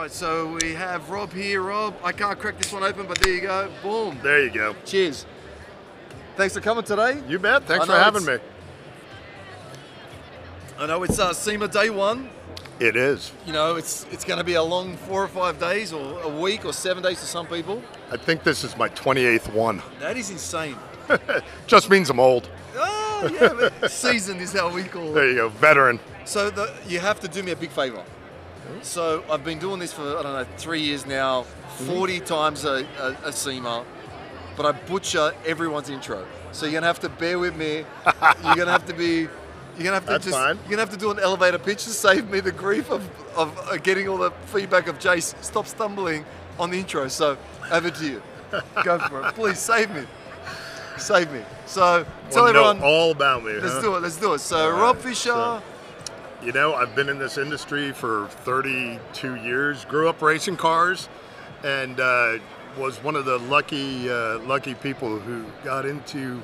right, so we have Rob here. Rob, I can't crack this one open, but there you go. Boom. There you go. Cheers. Thanks for coming today. You bet. Thanks for having me. I know it's SEMA day one. It is. You know, it's going to be a long 4 or 5 days, or a week, or 7 days to some people. I think this is my 28th one. That is insane. Just means I'm old. Oh, yeah, but seasoned is how we call it. There you go, veteran. So you have to do me a big favor. So I've been doing this for, I don't know, 3 years now, 40 times a SEMA, but I butcher everyone's intro. So you're gonna have to bear with me. You're gonna have to be, you're gonna have to fine. You're gonna have to do an elevator pitch to save me the grief of getting all the feedback of Jace, stop stumbling on the intro. So over to you. Go for it. Please save me. Save me. So tell everyone all about me. Let's do it. Let's do it. So Rob Fisher. You know, I've been in this industry for 32 years. Grew up racing cars, and was one of the lucky people who got into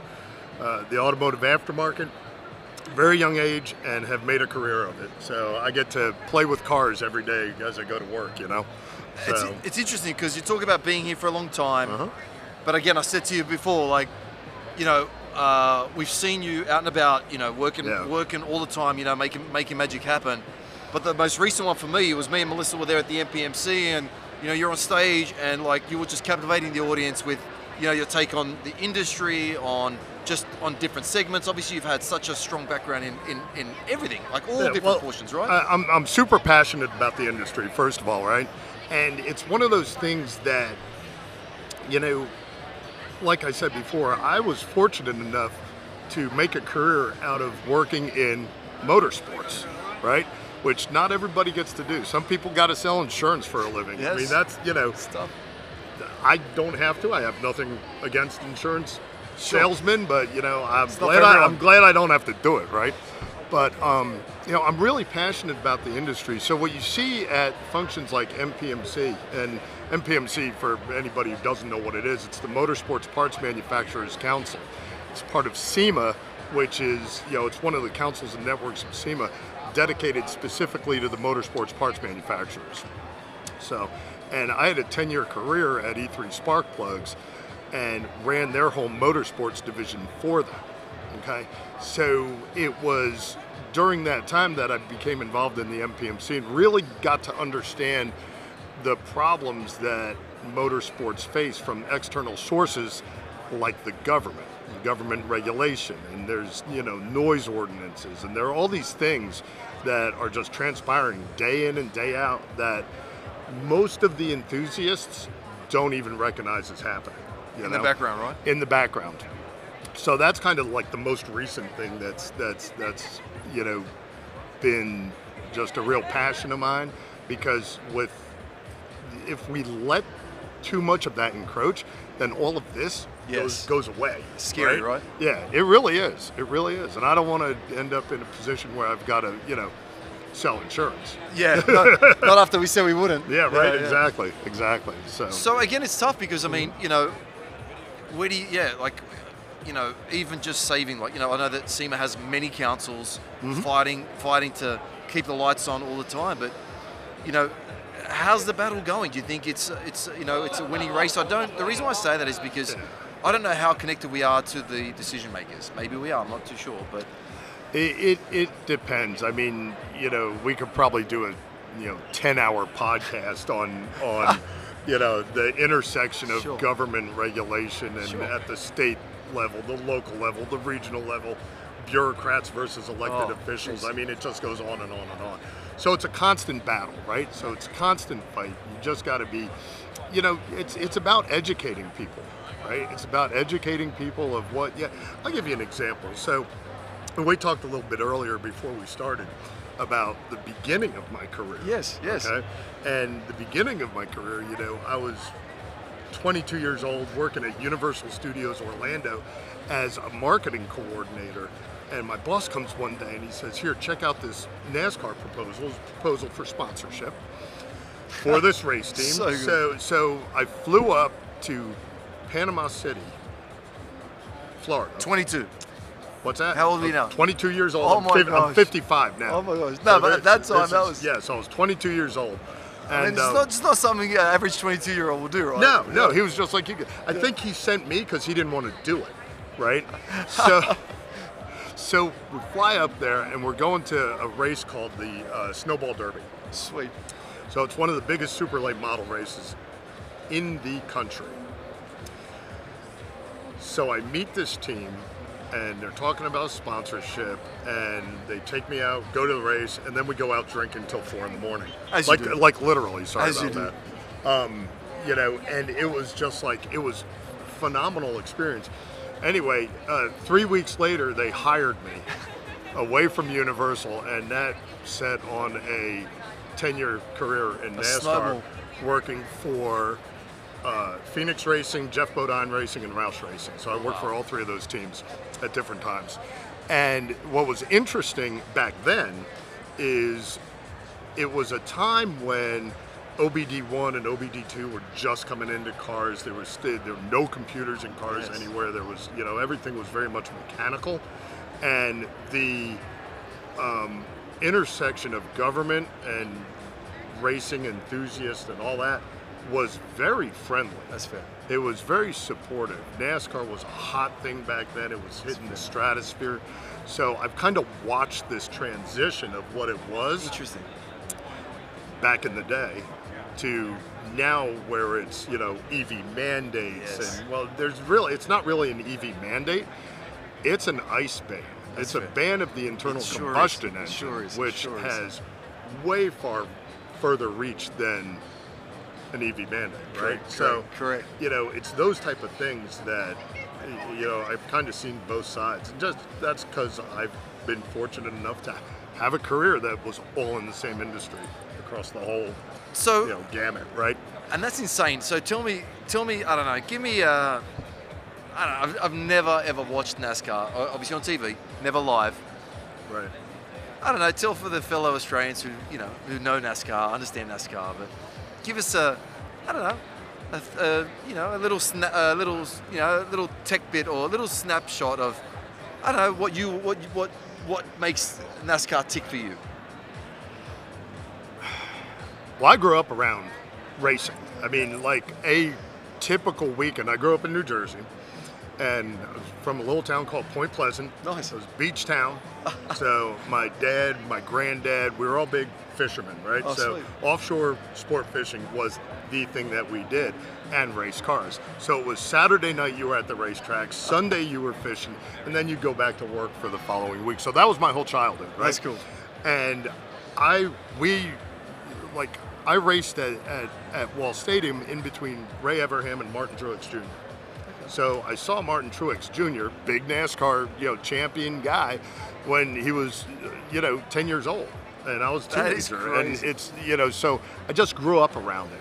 the automotive aftermarket very young age and have made a career of it. So I get to play with cars every day as I go to work. You know, so. It's interesting because you talk about being here for a long time, but again, I said to you before, like, you know. We've seen you out and about, you know, working all the time, you know, making magic happen. But the most recent one for me was me and Melissa were there at the MPMC, and you know, you're on stage and like you were just captivating the audience with, you know, your take on the industry, on different segments. Obviously, you've had such a strong background in everything, like all different portions, right? I'm super passionate about the industry, first of all, right? And it's one of those things that, you know. Like I said before, I was fortunate enough to make a career out of working in motorsports, right? Which not everybody gets to do. Some people got to sell insurance for a living. Yes. I mean, that's, you know, Stuff. I don't have to. I have nothing against insurance salesmen, but, you know, I'm glad I don't have to do it, right? But, you know, I'm really passionate about the industry. So what you see at functions like MPMC, and MPMC, for anybody who doesn't know what it is, it's the Motorsports Parts Manufacturers Council. It's part of SEMA, which is, you know, it's one of the councils and networks of SEMA dedicated specifically to the motorsports parts manufacturers. So, and I had a 10-year career at E3 Spark Plugs and ran their whole motorsports division for them. Okay, so it was during that time that I became involved in the MPMC and really got to understand the problems that motorsports face from external sources like the government regulation, and there's, you know, noise ordinances, and there are all these things that are just transpiring day in and day out that most of the enthusiasts don't even recognize is happening. In the background, right? In the background. So that's kind of like the most recent thing that's you know, been just a real passion of mine, because if we let too much of that encroach, then all of this goes away. Scary, right? Yeah, it really is. It really is. And I don't want to end up in a position where I've got to, you know, sell insurance. Yeah, not after we said we wouldn't. Yeah, right, exactly. So again, it's tough because, I mean, you know, where do you, like, you know, even just saving, like, you know, I know that SEMA has many councils fighting to keep the lights on all the time, but, you know, how's the battle going? Do you think it's you know, it's a winning race? The reason why I say that is because I don't know how connected we are to the decision makers. Maybe we are, I'm not too sure, but it depends. I mean, you know, we could probably do a, you know, 10-hour podcast on you know, the intersection of government regulation and at the state level, the local level, the regional level, bureaucrats versus elected officials. I mean, it just goes on and on and on. So it's a constant battle, right? So it's a constant fight. You just got to be, you know, it's about educating people, right? It's about educating people of what, I'll give you an example. So we talked a little bit earlier before we started about the beginning of my career. Yes. Okay? And the beginning of my career, you know, I was 22 years old working at Universal Studios Orlando as a marketing coordinator. And my boss comes one day and he says, here, check out this NASCAR proposal for sponsorship for this race team. So I flew up to Panama City, Florida. 22. What's that? How old are you now? 22 years old. Oh my gosh. I'm 55 now. Oh my gosh. No, but at that time, that was... Yeah, so I was 22 years old. I mean, it's not something an average 22-year-old will do, right? No, he was just like, I think he sent me because he didn't want to do it, right? So we fly up there and we're going to a race called the Snowball Derby. Sweet. So it's one of the biggest super late model races in the country. So I meet this team and they're talking about sponsorship and they take me out, go to the race, and then we go out drinking until 4 in the morning. Like literally, sorry about that. You know, and it was just like, it was phenomenal experience. Anyway, 3 weeks later, they hired me away from Universal, and that set on a 10-year career in NASCAR, working for Phoenix Racing, Jeff Bodine Racing, and Roush Racing. So I worked for all 3 of those teams at different times. And what was interesting back then is it was a time when OBD1 and OBD2 were just coming into cars. There were no computers in cars anywhere. There was, you know, everything was very much mechanical. And the intersection of government and racing enthusiasts and all that was very friendly. That's fair. It was very supportive. NASCAR was a hot thing back then. It was hitting the stratosphere. So I've kind of watched this transition of what it was. Interesting. Back in the day to now where it's, you know, EV mandates. And well, it's not really an EV mandate. It's an ICE ban. It's a ban of the internal combustion engine, which has way far further reach than an EV mandate, right? Correct. You know, it's those type of things that, you know, I've kind of seen both sides. And just that's because I've been fortunate enough to have a career that was all in the same industry across the whole, you know, gamut, right? And that's insane. So tell me, I don't know, give me I don't know, I've never ever watched NASCAR, obviously on TV, never live. Right. I don't know, tell for the fellow Australians who know NASCAR, understand NASCAR, but give us a little tech bit or a little snapshot of, I don't know, what makes NASCAR tick for you. Well, I grew up around racing. I mean, like a typical weekend. I grew up in New Jersey, and I was from a little town called Point Pleasant. Nice. It was a beach town. So my dad, my granddad, we were all big fishermen, right? Oh, so sweet. Offshore sport fishing was the thing that we did, and race cars. So it was Saturday night you were at the racetrack, Sunday you were fishing, and then you'd go back to work for the following week. So that was my whole childhood, right? That's cool. And I raced at Wall Stadium in between Ray Everham and Martin Truex Jr. So I saw Martin Truex Jr., big NASCAR, you know, champion guy, when he was, 10 years old, and I was a teenager. That is crazy. And it's, so I just grew up around it.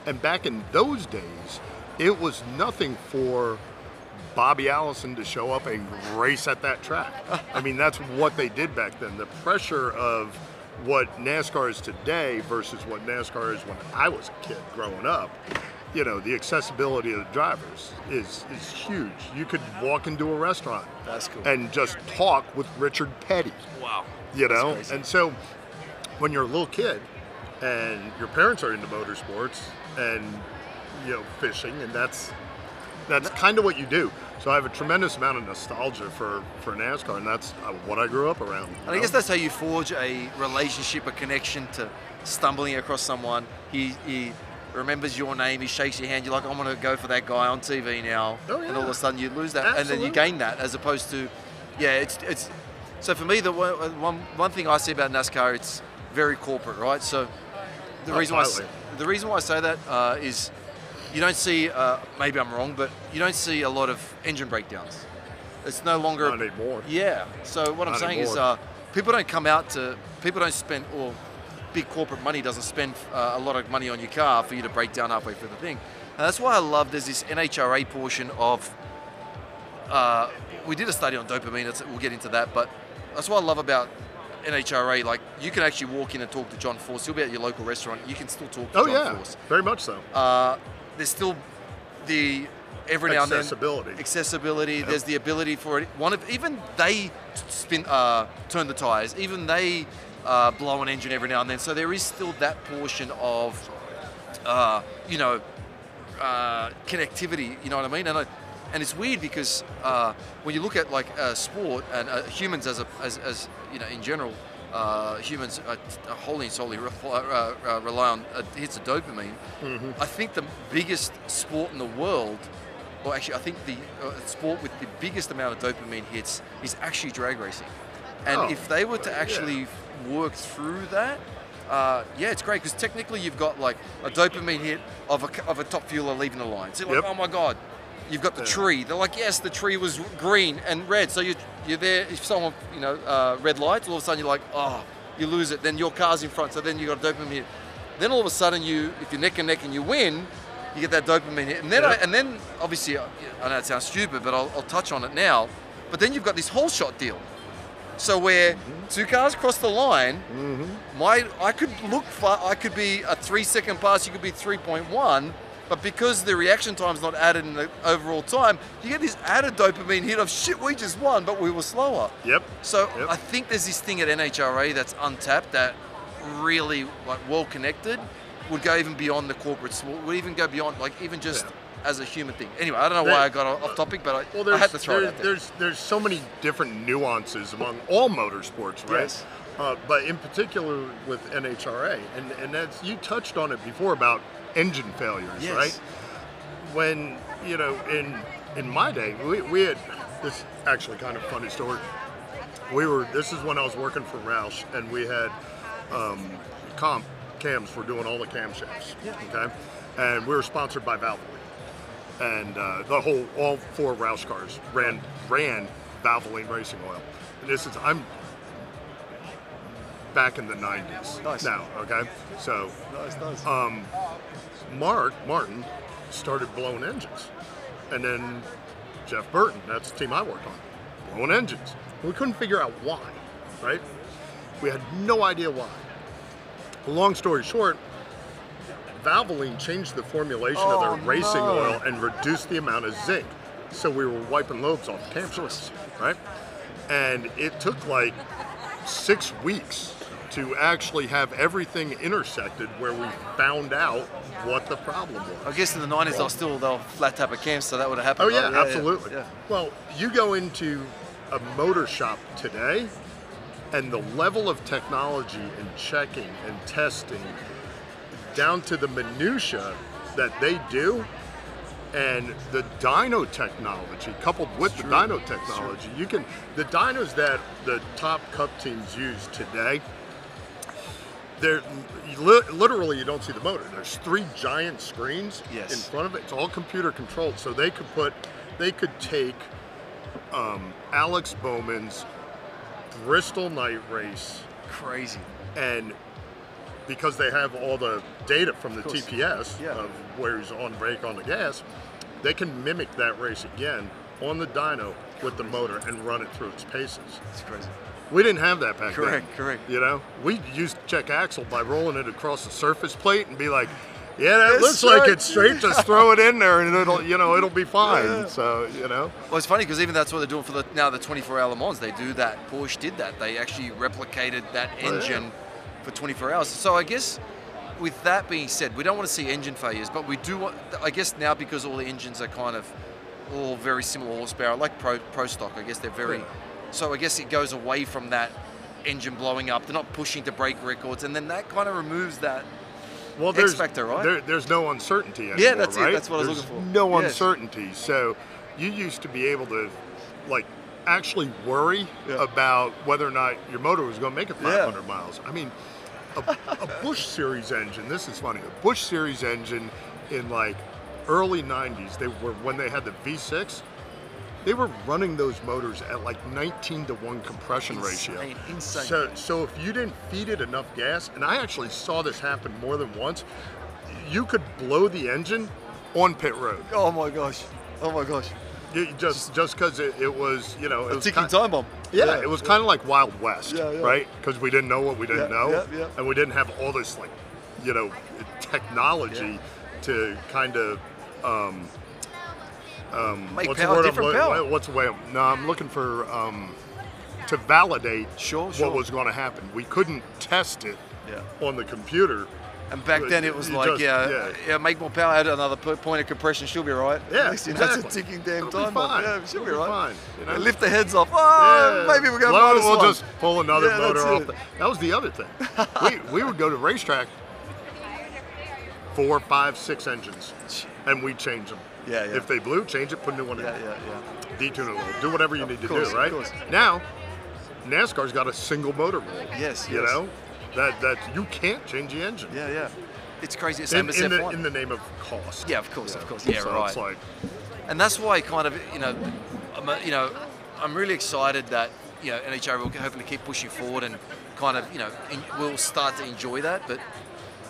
And back in those days, it was nothing for Bobby Allison to show up and race at that track. I mean, that's what they did back then. The pressure of what NASCAR is today versus what NASCAR is when I was a kid growing up, the accessibility of the drivers is huge. You could walk into a restaurant and just talk with Richard Petty. Wow. And so when you're a little kid and your parents are into motorsports and, fishing, and that's kind of what you do. So I have a tremendous amount of nostalgia for NASCAR, and that's what I grew up around. And I guess that's how you forge a relationship, a connection to stumbling across someone. He remembers your name, he shakes your hand, you're like, I'm going to go for that guy on TV now. Oh, yeah. And all of a sudden you lose that. Absolutely. And then you gain that, as opposed to, it's so for me, the one thing I see about NASCAR, it's very corporate, right? So the reason why I say that is you don't see, maybe I'm wrong, but you don't see a lot of engine breakdowns. It's no longer... Not anymore. Yeah. So what I'm saying is people don't spend, or big corporate money doesn't spend a lot of money on your car for you to break down halfway through the thing. And that's why I love there's this NHRA portion of... we did a study on dopamine, we'll get into that, but that's what I love about NHRA. Like, you can actually walk in and talk to John Force. He'll be at your local restaurant. You can still talk to John Force. Very much so. There's still the every now and then accessibility. Yep. There's the ability for it. Even they turn the tires. Even they blow an engine every now and then. So there is still that portion of you know, connectivity. You know what I mean? And it's weird because when you look at like sport and humans as you know, in general, humans are wholly and solely rely on hits of dopamine. I think the biggest sport in the world, or actually I think the sport with the biggest amount of dopamine hits is actually drag racing. And if they were to actually work through that, yeah, it's great, because technically you've got like a dopamine hit of a top fueler leaving the line. So you're like, oh my God, you've got the tree. They're like, yes, the tree was green and red. So you're there, if someone, you know, red lights, all of a sudden you're like, oh, you lose it. Then your car's in front, so then you got a dopamine hit. Then all of a sudden if you're neck and neck and you win, you get that dopamine hit. And then, and then obviously, I know it sounds stupid, but I'll touch on it now. But then you've got this whole shot deal. So where two cars cross the line, I could look far, I could be a 3-second pass, you could be 3.1, but because the reaction time's not added in the overall time, you get this added dopamine hit of shit, we just won, but we were slower. So I think there's this thing at NHRA that's untapped, that really like well connected, would go even beyond the corporate sport, would even go beyond like even just as a human thing. Anyway, I don't know why I got off topic, but I had to throw it out there. There's so many different nuances among all motorsports, right? Yes. But in particular with NHRA, and that's, you touched on it before about engine failures, right? When, you know, in my day, we had this actually kind of funny story. This is when I was working for Roush, and we had cams for doing all the camshafts, okay? And we were sponsored by Valvoline. And all 4 Roush cars ran Valvoline racing oil. And I'm back in the 90s now, okay? So, Martin started blowing engines. And then Jeff Burton, that's the team I worked on, blowing engines. We couldn't figure out why, right? We had no idea why. Long story short, Valvoline changed the formulation of their racing oil and reduced the amount of zinc. So we were wiping lobes off the camshafts, right? And it took like 6 weeks to actually have everything intersected where we found out what the problem was. I guess in the 90s they'll flat tap a cam, so that would have happened. Oh yeah, absolutely. Yeah. Well, you go into a motor shop today, and the level of technology and checking and testing, down to the minutia that they do, and the dyno technology coupled with the dyno technology, the dynos that the top cup teams use today, literally you don't see the motor. There's 3 giant screens in front of it. It's all computer controlled, so they could take Alex Bowman's Bristol night race, crazy, and because they have all the data from the TPS of where he's on brake, on the gas, they can mimic that race again on the dyno with the motor and run it through its paces. It's crazy. We didn't have that back then. Correct. You know, we used to check axle by rolling it across the surface plate and be like, yeah, that looks like it's straight. Just throw it in there, and it'll be fine. So, you know. Well, it's funny because even that's what they're doing for the 24-hour Le Mans. They do that. Porsche did that. They actually replicated that engine for 24 hours. So I guess with that being said, we don't want to see engine failures, but we do want, I guess now, because all the engines are kind of all very similar horsepower, like pro stock, I guess they're very, so I guess it goes away from that engine blowing up. They're not pushing to break records, and then that kind of removes that X factor, right? There's no uncertainty anymore, yeah, that's right? it. That's what I was looking for. No uncertainty. So you used to be able to, like, actually worry about whether or not your motor was going to make it 500 miles. I mean, a Busch Series engine, this is funny, a Busch Series engine in like early 90s, when they had the V6, they were running those motors at like 19-to-1 compression ratio. Insane. So if you didn't feed it enough gas, and I actually saw this happen more than once, you could blow the engine on pit road. Oh my gosh. Just because it was, you know, it was ticking time bomb. Yeah, it was kind of like Wild West, right? Because we didn't know what we didn't know, and we didn't have all this, like, you know, technology to kind of make what's power, the word different power. What's the way? No, I'm looking for to validate what was going to happen. We couldn't test it on the computer And back then it was like, make more power, add another point of compression, she'll be right. Yeah, exactly. That's a ticking damn It'll time be fine. bomb. Yeah, she'll be right. Fine. You know? Lift the heads off. Oh, maybe we're going to We'll just pull another motor off. It. That was the other thing. we would go to racetrack, 4, 5, 6 engines, and we'd change them. Yeah. If they blew, change it, put a new one in. Yeah. Detune it a little. Do whatever you need to do, right? Now, NASCAR's got a single motor rule. Yes. You know? That you can't change the engine. Yeah. It's crazy. Same as F1. In the name of cost. Yeah, of course. Yeah, so right. It's like, and that's why kind of, I'm really excited that, NHRA will hopefully keep pushing forward and kind of, we'll start to enjoy that. But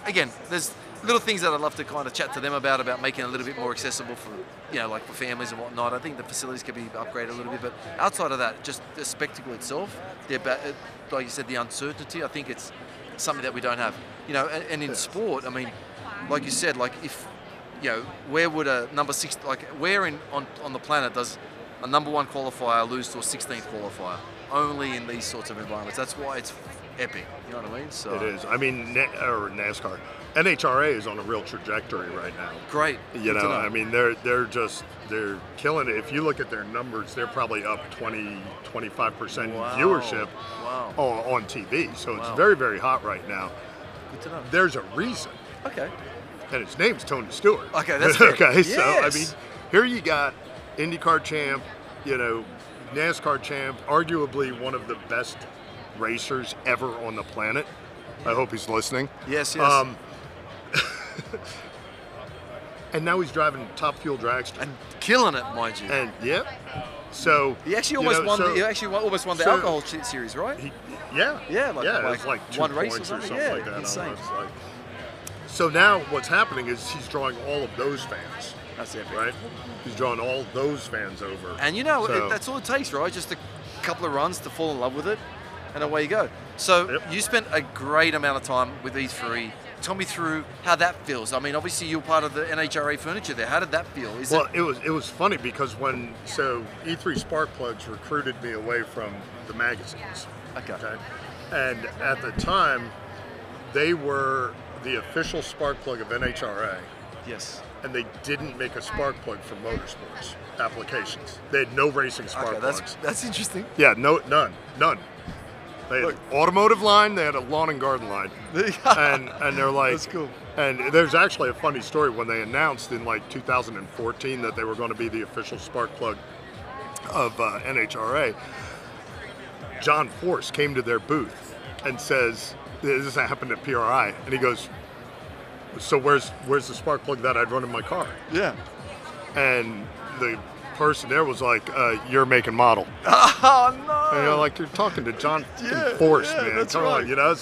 again, there's little things that I'd love to kind of chat to them about making it a little bit more accessible for, like for families and whatnot. I think the facilities could be upgraded a little bit, but outside of that, just the spectacle itself, like you said, the uncertainty, I think it's something that we don't have. And in sport, I mean, like you said, like if, where would a number 6, like where on the planet does a number 1 qualifier lose to a 16th qualifier? Only in these sorts of environments. That's why it's epic. You know what I mean? So it is. I mean, NASCAR, NHRA is on a real trajectory right now. Great. I mean, they're killing it. If you look at their numbers, they're probably up 20-25% viewership on TV. So it's very, very hot right now. Good to know. There's a reason. Okay. And his name's Tony Stewart. Okay, that's fair. Okay, yes. So I mean, here you got IndyCar champ, NASCAR champ, arguably one of the best racers ever on the planet. I hope he's listening. Yes. And now he's driving Top Fuel dragster and killing it, mind you. And so he actually almost won. He actually almost won the alcohol series, right? It's like 2 one race points or something. like that. Insane. So now what's happening is he's drawing all of those fans. That's epic. Right? He's drawing all those fans over. And that's all it takes, right? Just a couple of runs to fall in love with it, and away you go. So you spent a great amount of time with E3. Tell me through how that feels. I mean, obviously you're part of the NHRA furniture there. How did that feel? It was funny because E3 Spark Plugs recruited me away from the magazines. Okay. And at the time, they were the official spark plug of NHRA. Yes. And they didn't make a spark plug for motorsports applications. They had no racing spark plugs. That's interesting. Yeah, none. They had an automotive line, they had a lawn and garden line. and they're like, that's cool. And there's actually a funny story when they announced in like 2014 that they were going to be the official spark plug of NHRA. John Force came to their booth and says, this happened at PRI, and he goes, so where's the spark plug that I'd run in my car? Yeah. And the person there was like, your make and model. Oh, no. And you're talking to John Force, man. That's Come right. on,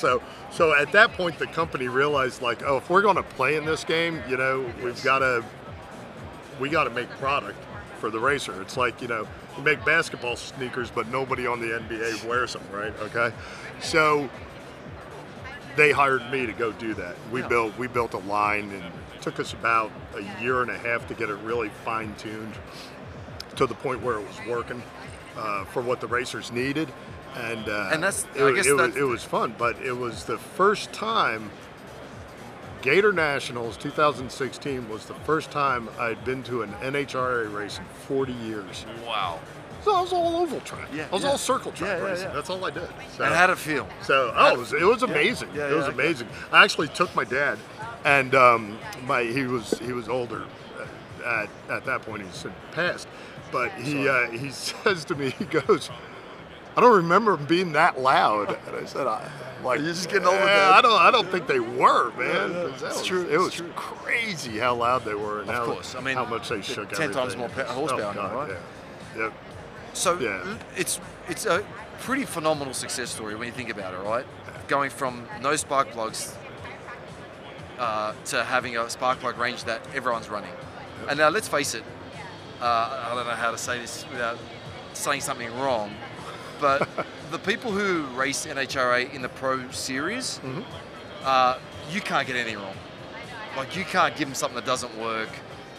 So at that point, the company realized, like, if we're going to play in this game, we got to make product for the racer. It's like, you make basketball sneakers, but nobody on the NBA wears them, right? Okay. So they hired me to go do that. We built a line, and it took us about a year and a half to get it really fine-tuned to the point where it was working for what the racers needed. And it was fun, but it was the first time. Gator Nationals 2016 was the first time I'd been to an NHRA race in 40 years. Wow. So I was all oval track. I was all circle track racing. That's all I did. So, and how'd it feel? So it was amazing. It was amazing. I actually took my dad, and he was older at that point. He's passed, but he says to me, he goes, I don't remember them being that loud. And I said, you're just getting older. Dad. I don't think they were, man. It's true. It was crazy how loud they were, and how much they shook 10 times more horsepower, right? Yeah. So it's a pretty phenomenal success story when you think about it, right? Going from no spark plugs to having a spark plug range that everyone's running. Yep. And now let's face it, I don't know how to say this without saying something wrong, but the people who race NHRA in the Pro Series, you can't get anything wrong. Like, you can't give them something that doesn't work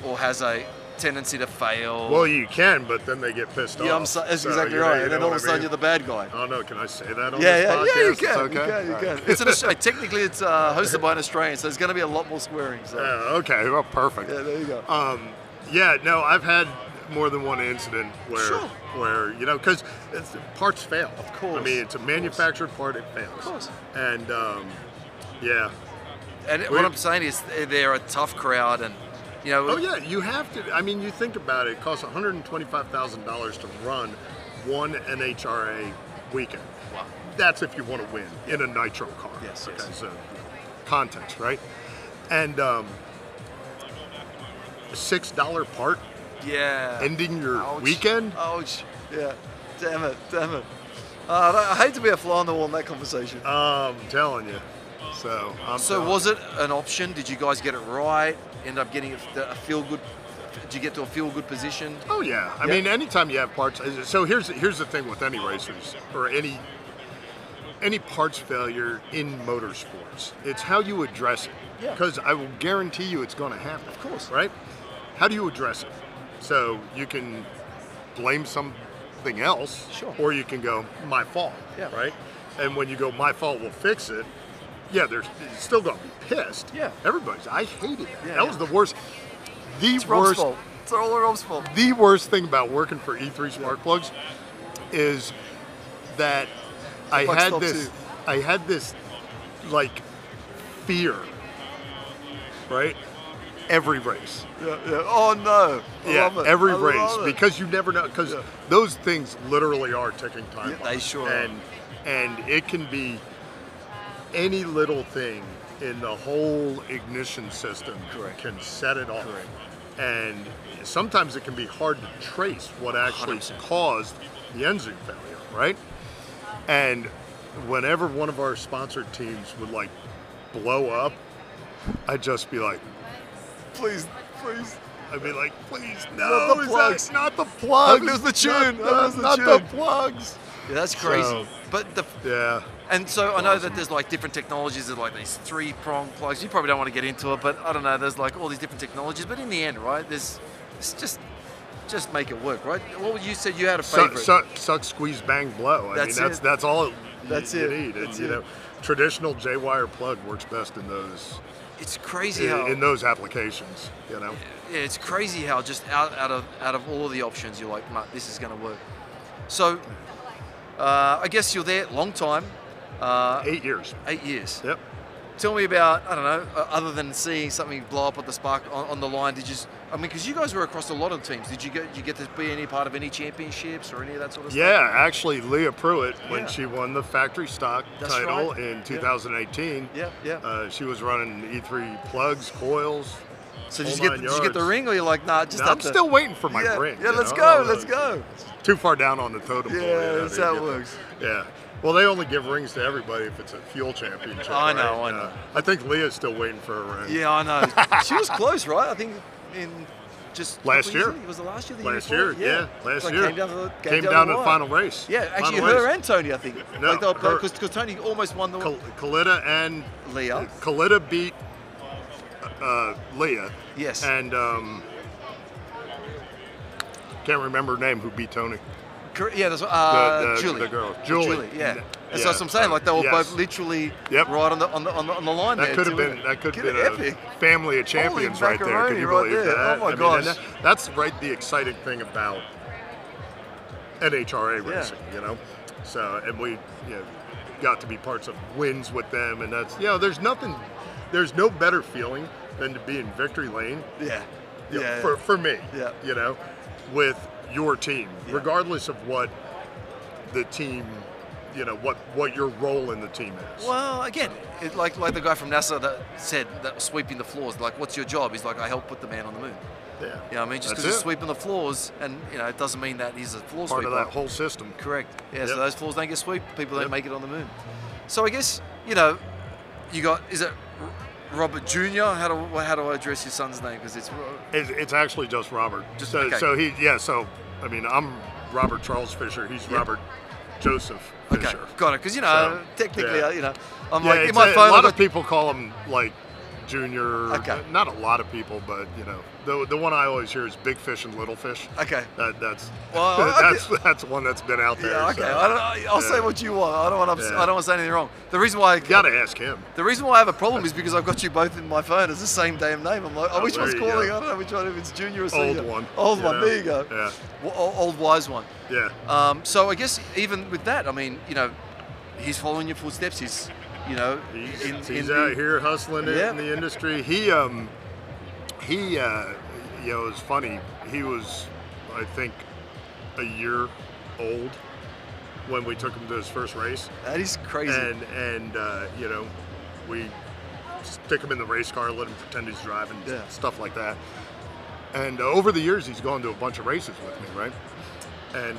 or has a tendency to fail. Well, you can, but then they get pissed yeah, off. that's exactly right. And then all of a sudden you're the bad guy. Oh no, can I say that on yeah, this podcast? Yeah, you can. It's okay? You can. It's an Australian. Technically, it's hosted by an Australian, so there's going to be a lot more swearing. So. Yeah, okay, well, perfect. Yeah, there you go. Yeah, no, I've had more than one incident where you know, because parts fail. Of course. I mean, it's a manufactured part; it fails. Of course. And yeah. And what I'm saying is, they're a tough crowd, and you know. Oh yeah, you have to. I mean, you think about it. It costs $125,000 to run one NHRA weekend. Wow. That's if you want to win in a nitro car. Yes. Okay, Yes. so context, right? And $6 part. Yeah. Ending your Ouch. weekend. Ouch. Yeah. Damn it. I hate to be a fly on the wall in that conversation. I'm telling you. So was it an option? Did you guys get it right? End up getting a feel good? Did you get to a feel good position? Oh yeah. I mean, anytime you have parts. So here's the thing with any racers or any parts failure in motorsports. It's how you address it. Yeah. Because I will guarantee you it's going to happen. Of course. Right? How do you address it? So you can blame something else, or you can go, my fault, right? And when you go, my fault, we'll fix it, yeah, they're still going to be pissed. Yeah. I hated that. Yeah, that was the worst. It's Rob's fault. It's all Rob's fault. The worst thing about working for E3 Spark Plugs is that I had this like fear, right? Every race. Yeah. Oh no. Every race, because you never know, because those things literally are ticking time bombs. They sure are. And it can be any little thing in the whole ignition system can set it off. Correct. And sometimes it can be hard to trace what actually 100%. caused the engine failure, right? And whenever one of our sponsored teams would like blow up, I'd just be like, please. I'd be like, please, no, plugs. Not the plugs. It was the tune. Not the plugs. Yeah, that's crazy. So, but and so I know that there's like different technologies. There's like these 3-prong plugs. You probably don't want to get into it, but I don't know. There's like all these different technologies. But in the end, right? It's just make it work, right? What you said you had a favorite. Suck, squeeze, bang, blow. I mean, that's all you need. And, you know, traditional J-wire plug works best in those. It's crazy how in those applications, you know. Yeah, it's crazy how just out of all of the options, you're like, nah, this is going to work. So, I guess you're there long time. 8 years. 8 years. Yep. Tell me about, I don't know, other than seeing something blow up at the Spark on the line, did you, I mean, because you guys were across a lot of teams, did you get to be any part of any championships or any of that sort of stuff? Yeah, actually, Leah Pruitt, when she won the factory stock title in 2018, she was running E3 plugs, coils. So did you get the ring, or you're like, nah, just I'm still waiting for my ring. Yeah, let's go. Too far down on the totem pole. Yeah, that's how it works. Yeah. Well, they only give rings to everybody if it's a fuel championship. I know. I think Leah's still waiting for a ring. Yeah, I know. She was close, right? I think in just last year. Was it last year? Last year, yeah. Last year. Came down to the final race. Yeah, actually, her and Tony, I think. No, because Tony almost won the. Kalita and Leah. Kalita beat Leah. Yes. And can't remember her name. Who beat Tony? Yeah, that's Julie. The girl, Julie. Yeah. And so that's what I'm saying. Like they were both literally right on the line. That could have been a family of champions right there. Can you believe that? Oh my gosh. That's right. The exciting thing about NHRA racing, you know. So and we got to be parts of wins with them, and that's there's no better feeling than to be in victory lane. For me. Yeah. You know, with your team, regardless of what the team, what your role in the team is. Well, again, like the guy from NASA that said that sweeping the floors, like, what's your job? He's like, I help put the man on the moon. Yeah. You know what I mean? Just because he's sweeping the floors, and it doesn't mean that he's a floor sweeper. Part of that whole system. Correct. Yeah. So those floors don't get swept. People don't make it on the moon. So I guess you got, is it Robert Jr.? How do I address your son's name? Because it's actually just Robert. So I mean, I'm Robert Charles Fisher. He's Robert Joseph Fisher. Okay, got it. Because technically, I'm like in a my phone. A lot of people call him like junior. Okay. Not a lot of people, but you know, the one I always hear is big fish and little fish. Okay. That's well, that's one that's been out there. Yeah, okay. So, I'll say what you want. I don't want to say anything wrong. The reason why you gotta ask him. The reason why I have a problem is because I've got you both in my phone as the same damn name. I'm like, oh, which one's calling? I don't know which one. If it's junior or senior. Old one. Old one. There you go. Yeah. Old wise one. Yeah. So I guess even with that, I mean, you know, he's following your footsteps. He's, you know, he's out here hustling in the industry. He you know, it's funny. He was, I think, a year old when we took him to his first race. That is crazy. And you know, we stick him in the race car, let him pretend he's driving, stuff like that. And over the years, he's gone to a bunch of races with me, right? And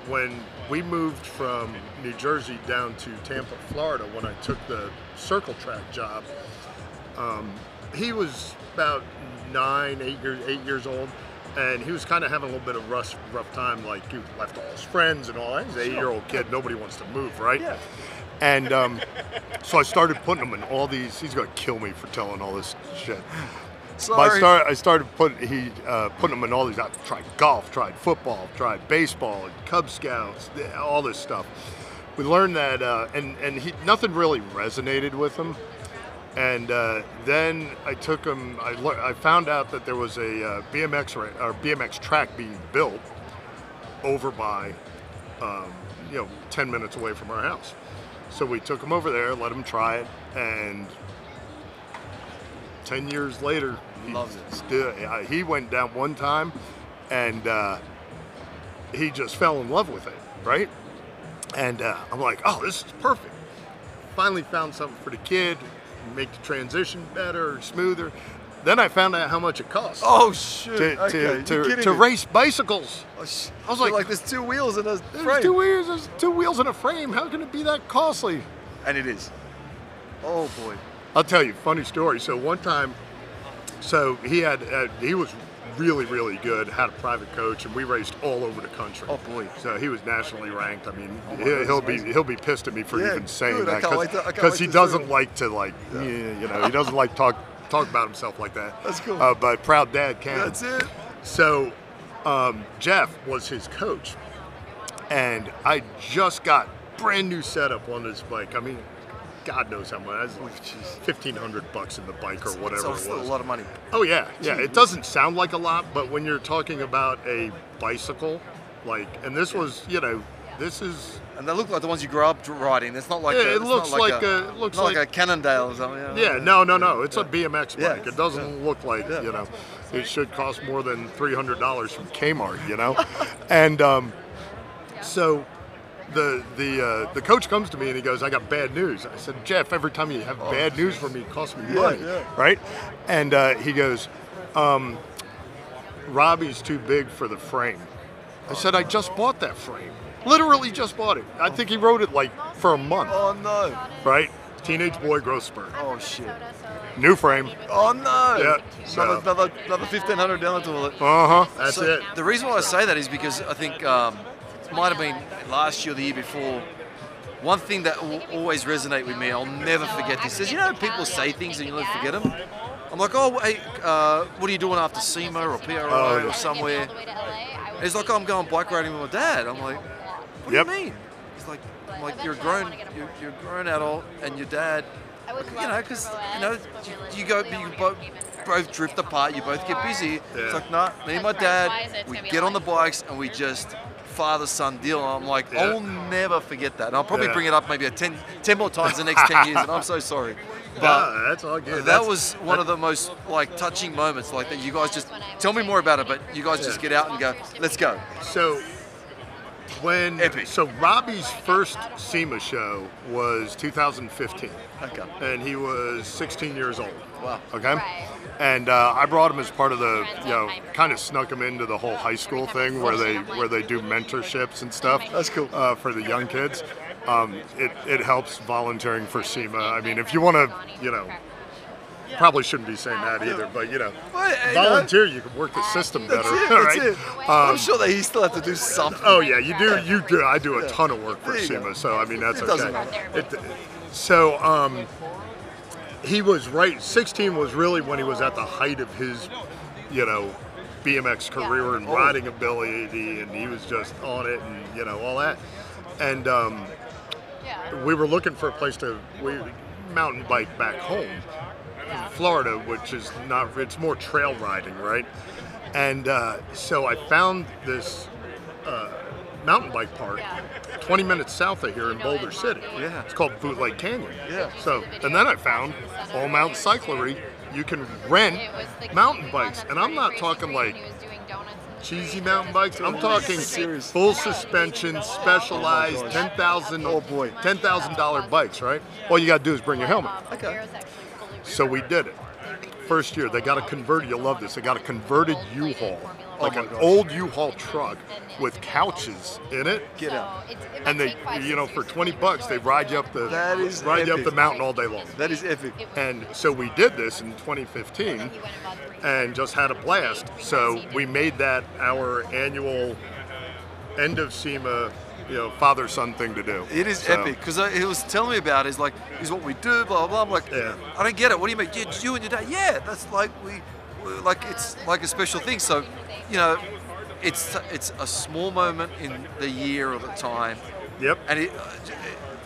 when we moved from New Jersey down to Tampa, Florida, when I took the circle track job, he was about 8 years old, and he was kind of having a little bit of rough time. Like, he left all his friends and all that. He's an 8-year-old kid. Nobody wants to move, right? Yeah. And so I started putting him in all these. He's gonna kill me for telling all this shit. Sorry. But I started putting him in all these. I tried golf, tried football, tried baseball, Cub Scouts, all this stuff. We learned that, and nothing really resonated with him. And then I took him. I found out that there was a BMX track being built over by, 10 minutes away from our house. So we took him over there, let him try it, and 10 years later, he went down one time, and he just fell in love with it, right? And I'm like, oh, this is perfect. Finally found something for the kid, make the transition better, smoother. Then I found out how much it costs. Oh shit! To race bicycles. I was like, there's 2 wheels and a frame. There's two wheels and a frame. How can it be that costly? And it is. Oh boy. I'll tell you a funny story. So one time, he was really, really good, had a private coach, and we raced all over the country. Oh boy. So he was nationally ranked. I mean, he'll be pissed at me for even saying that, because he doesn't like to he doesn't like talk about himself like that. That's cool. But proud dad can. That's it. So Jeff was his coach, and I just got brand new setup on this bike. I mean, God knows how much. $1,500 in the bike or whatever it was. Still a lot of money. Oh yeah, yeah. It doesn't sound like a lot, but when you're talking about a bicycle, and this was, this is. And they look like the ones you grew up riding. It's not like it looks like a Cannondale or something. Yeah, no. It's a BMX bike. It doesn't look like it should cost more than $300 from Kmart, and so. The coach comes to me and he goes, I got bad news. I said, Jeff, every time you have bad news for me, it costs me money, right? And he goes, Robbie's too big for the frame. I said, I just bought that frame. Literally just bought it. I think he rode it for a month. Oh no. Right? Teenage boy growth spurt. Oh shit. New frame. Oh no. Yeah. So. Another $1,500 down the toilet. That's it. The reason why I say that is because I think it might have been last year or the year before. One thing that will always resonate with me, I'll never forget this, is people say things and you'll never forget them. I'm like, oh, hey, what are you doing after SEMA or PRO or somewhere? And he's like, oh, I'm going bike riding with my dad. I'm like, what do you mean? He's like, I'm like, you're a grown adult and your dad, because you both drift apart, you both get busy. Yeah. It's like, nah, me and my dad, we get on the bikes and we just father-son deal. And I'm like, I'll never forget that. And I'll probably bring it up maybe 10 more times in the next 10 years, and I'm so sorry. But that's all good. That was one of the most touching moments, that you guys just tell me more about it, but you guys just get out and go, let's go. So Robbie's first SEMA show was 2015. Okay. And he was 16 years old. Wow. Okay. And I brought him as part of the, kind of snuck him into the whole high school thing where they do mentorships and stuff. That's cool. For the young kids. It helps volunteering for SEMA. I mean, if you want to, probably shouldn't be saying that either, but volunteer, you can work the system better. That's it. I'm sure that he still have to do something. Oh yeah, you do. I do a ton of work for SEMA, so I mean that's okay. he was right. 16 was really when he was at the height of his, you know, BMX career and riding ability, and he was just on it, and you know, all that. And we were looking for a place to mountain bike back home in Florida, which is not, it's more trail riding, right? And so I found this mountain bike park 20 minutes south of here in Boulder City. Yeah. It's called Bootleg Canyon. Yeah. So, and then I found All Mountain Cyclery. You can rent mountain bikes, and I'm not talking like cheesy mountain bikes. I'm talking full suspension, specialized, $10,000 bikes, right? All you gotta do is bring your helmet. Okay. So we did it. First year, they got a converted, you'll love this, they got a converted U-Haul, like an old U-Haul truck with couches in it. Get out. And they, you know, for 20 bucks, they ride you up the mountain all day long. That is epic. And so we did this in 2015 and just had a blast. So we made that our annual end of SEMA, you know, father-son thing to do. It is epic, because he was telling me about it. He's like, this is what we do, blah, blah, blah. I'm like, I don't get it. What do you mean? Yeah, you and your dad? Yeah, that's like, like, it's like a special thing. So, you know, it's a small moment in the year or the time. Yep. And it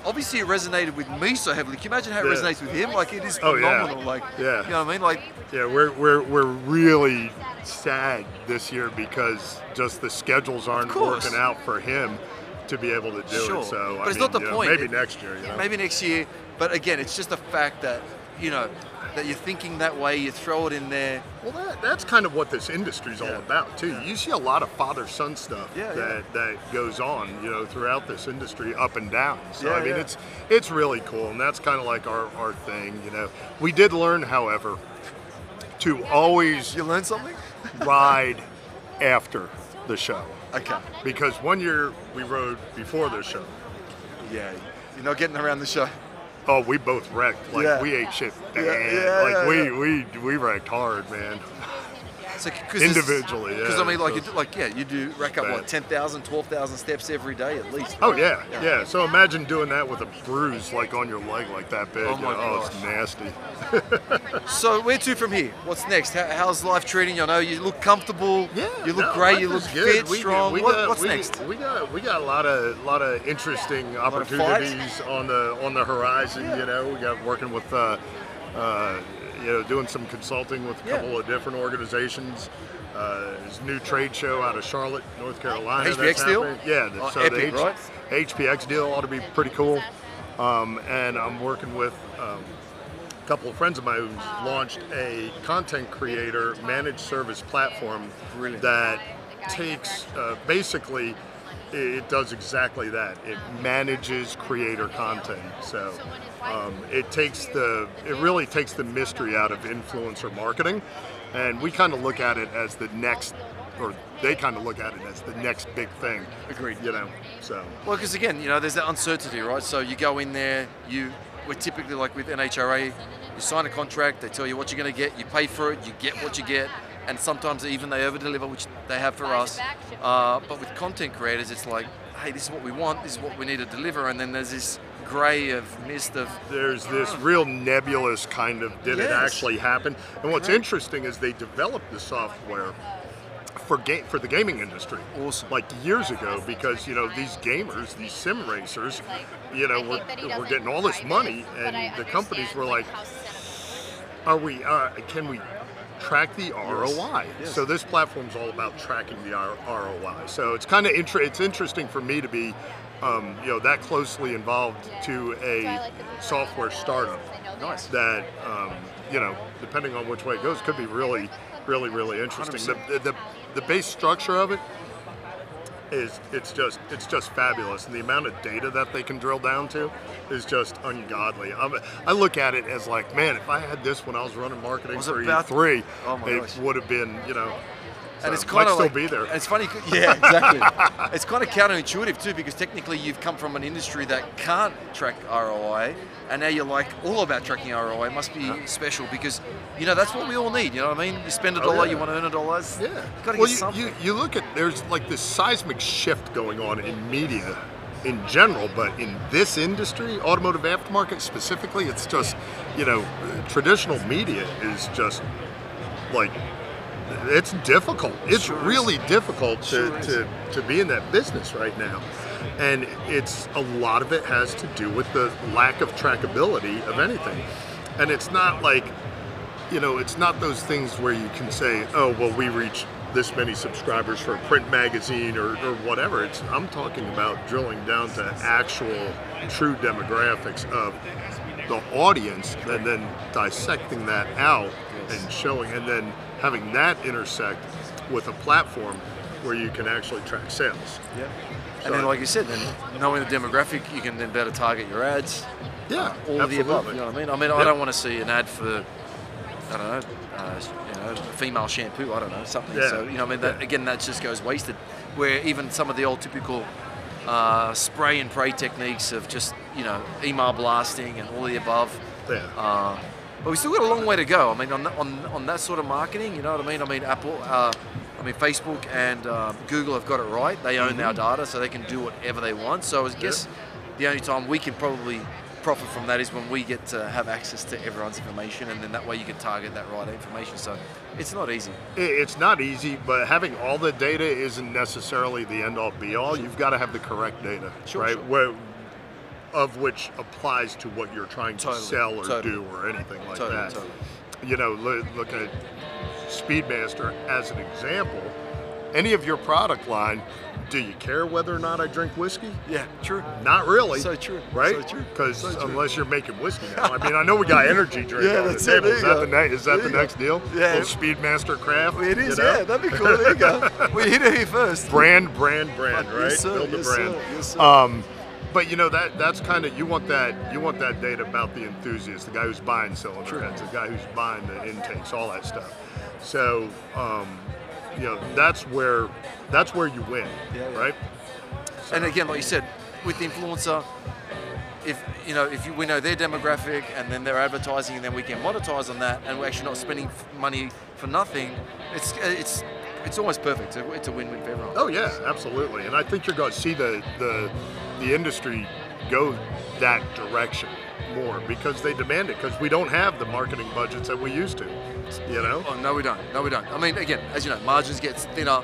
obviously it resonated with me so heavily. Can you imagine how it resonates with him? Like, it is phenomenal. Like, you know what I mean? Like, yeah, we're really sad this year because just the schedules aren't working out for him to be able to do it. So, but it's not the point. Maybe next year. You know? Maybe next year. But again, it's just the fact that, you know, that you're thinking that way, you throw it in there. Well, that's kind of what this industry's all about, too. You see a lot of father-son stuff that goes on, you know, throughout this industry, up and down. So, I mean, it's really cool, and that's kind of like our thing, you know. We did learn, however, to always... You learned something? Ride after the show. Okay. Because one year we rode before the show. Yeah, you're not getting around the show. Oh, we both wrecked. Like, we ate shit bad. We wrecked hard, man. So, individually, Because I mean, like, you do rack up what 10,000, 12,000 steps every day at least. Oh yeah. So imagine doing that with a bruise like on your leg like that big. Oh my gosh. It's nasty. So where to from here? What's next? How's life treating you? I know you look comfortable. Yeah. You look great. You look fit, strong. What's next? We got a lot of interesting opportunities on the horizon. You know, we got working with. You know, doing some consulting with a couple of different organizations. There's a new trade show out of Charlotte, North Carolina. HPX deal? Yeah. So epic, the HPX deal ought to be pretty cool. And I'm working with a couple of friends of mine who launched a content creator managed service platform that takes basically. It does exactly that. It manages creator content. So it really takes the mystery out of influencer marketing, and we kind of look at it as the next, or they kind of look at it as the next big thing. Agreed. You know, so. Well, because again, you know, there's that uncertainty, right? So you go in there, we're typically like with NHRA, you sign a contract, they tell you what you're going to get, you pay for it, you get what you get. And sometimes even they over-deliver, which they have for us. But with content creators, it's like, hey, this is what we want, this is what we need to deliver, and then there's this grey of mist of... There's this real nebulous kind of, did it actually happen? And what's interesting is they developed the software for the gaming industry. Awesome. Like years ago, because, you know, these gamers, these sim racers, you know, we're getting all this money, and the companies were like, can we track the ROI? Yes. So this platform's all about tracking the ROI. So it's kind of it's interesting for me to be, you know, that closely involved to a software startup. Nice. That you know, depending on which way it goes, could be really interesting. The base structure of it is it's just fabulous, and the amount of data that they can drill down to is just ungodly. I look at it as like, man, if I had this when I was running marketing for E3, it would have been, you know. And it's kind of like, be there. And it's funny, yeah, exactly. It's kind of counterintuitive too, because technically you've come from an industry that can't track ROI, and now you're like all about tracking ROI. It must be special because, you know, that's what we all need. You know what I mean? You spend $1, you want to earn $1. Yeah. You got to get something. You look at, there's like this seismic shift going on in media in general, but in this industry, automotive aftermarket specifically, it's just, you know, traditional media is just like, it's difficult. It's really difficult to be in that business right now. And it's a lot of it has to do with the lack of trackability of anything. And it's not like, you know, it's not those things where you can say, oh, well, we reach this many subscribers for a print magazine or whatever. I'm talking about drilling down to actual true demographics of the audience and then dissecting that out and showing, and then having that intersect with a platform where you can actually track sales. Yeah. And then, like you said, then knowing the demographic, you can then better target your ads. Yeah, all of the above. You know what I mean? I mean, I don't want to see an ad for, I don't know, you know, female shampoo. I don't know, something. Yeah. So you know, I mean, that, again, that just goes wasted. Where even some of the old typical spray and pray techniques of just, you know, email blasting and all the above. Yeah. But we still got a long way to go. I mean, on that sort of marketing, you know what I mean? I mean, Apple, I mean, Facebook and Google have got it right. They own our data, so they can do whatever they want. So I guess the only time we can probably profit from that is when we get to have access to everyone's information, and then that way you can target that right information. So it's not easy. It's not easy, but having all the data isn't necessarily the end-all be-all. You've got to have the correct data, right? Where, of which applies to what you're trying to sell or do or anything like that. You know, look at Speedmaster as an example. Any of your product line, do you care whether or not I drink whiskey? Yeah, true. Not really. So true. Right? So true. Because unless you're making whiskey now. I mean, I know we got energy drink on the table. Is that the next deal? Yeah. Little Speedmaster craft? It is, you know? Yeah. That'd be cool. There you go. We hit it here first. Brand, right? Yes, sir. Build the yes, brand. Sir. Yes, sir. But you know, that's kind of, you want that data about the enthusiast, the guy who's buying cylinder heads, the guy who's buying the intakes, all that stuff. So you know, that's where you win, right? So. And again, like you said, with the influencer, if we know their demographic and then they're advertising, and then we can monetize on that, and we're actually not spending money for nothing, it's almost perfect. It's a win-win for everyone. Oh yeah, absolutely. And I think you're going to see the industry go that direction more because they demand it, because we don't have the marketing budgets that we used to. You know? Oh, no, we don't. No, we don't. I mean, again, as you know, margins get thinner.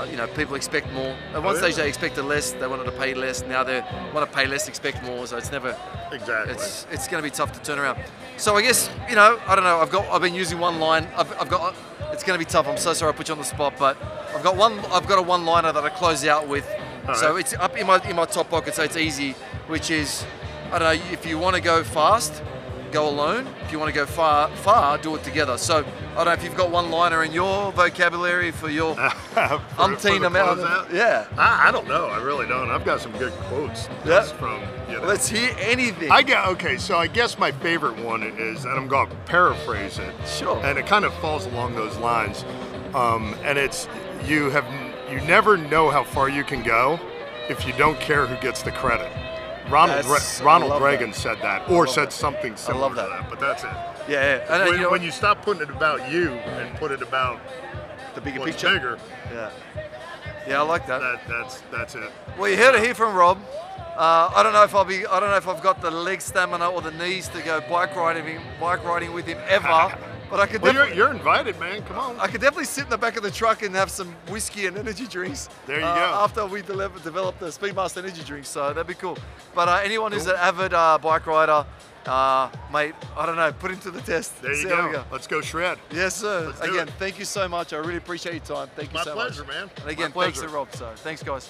You know, people expect more. At one stage they expected less. They wanted to pay less. Now they want to pay less, expect more. So it's never exactly. It's going to be tough to turn around. So I guess, you know, I don't know. I've been using one line. I've got. It's going to be tough. I'm so sorry I put you on the spot, but I've got a one-liner that I close out with. So it's up in my top pocket, so it's easy. Which is, I don't know. If you want to go fast, go alone. If you want to go far, do it together. So I don't know if you've got one liner in your vocabulary for your umpteen amount. Yeah. I don't know. I really don't. I've got some good quotes. From, you know. Let's hear anything. Okay, so I guess my favorite one is, and I'm going to paraphrase it. Sure. And it kind of falls along those lines. And it's, you never know how far you can go if you don't care who gets the credit. Ronald Reagan said that, or said something similar to that, but that's it. Yeah, and when you stop putting it about you and put it about the bigger what's picture. Bigger, yeah, I like that. That's it. Well, you heard it here from Rob. I don't know if I've got the leg stamina or the knees to go bike riding with him ever. But I could you're invited, man. Come on. I could definitely sit in the back of the truck and have some whiskey and energy drinks. There you go. After we develop the Speedmaster energy drinks, so that'd be cool. But anyone who's an avid bike rider, mate, I don't know, put him to the test. There you go. Let's go shred. Yes, sir. Again, thank you so much. I really appreciate your time. Thank you so much. My pleasure, man. And again, thanks to Rob. So thanks, guys.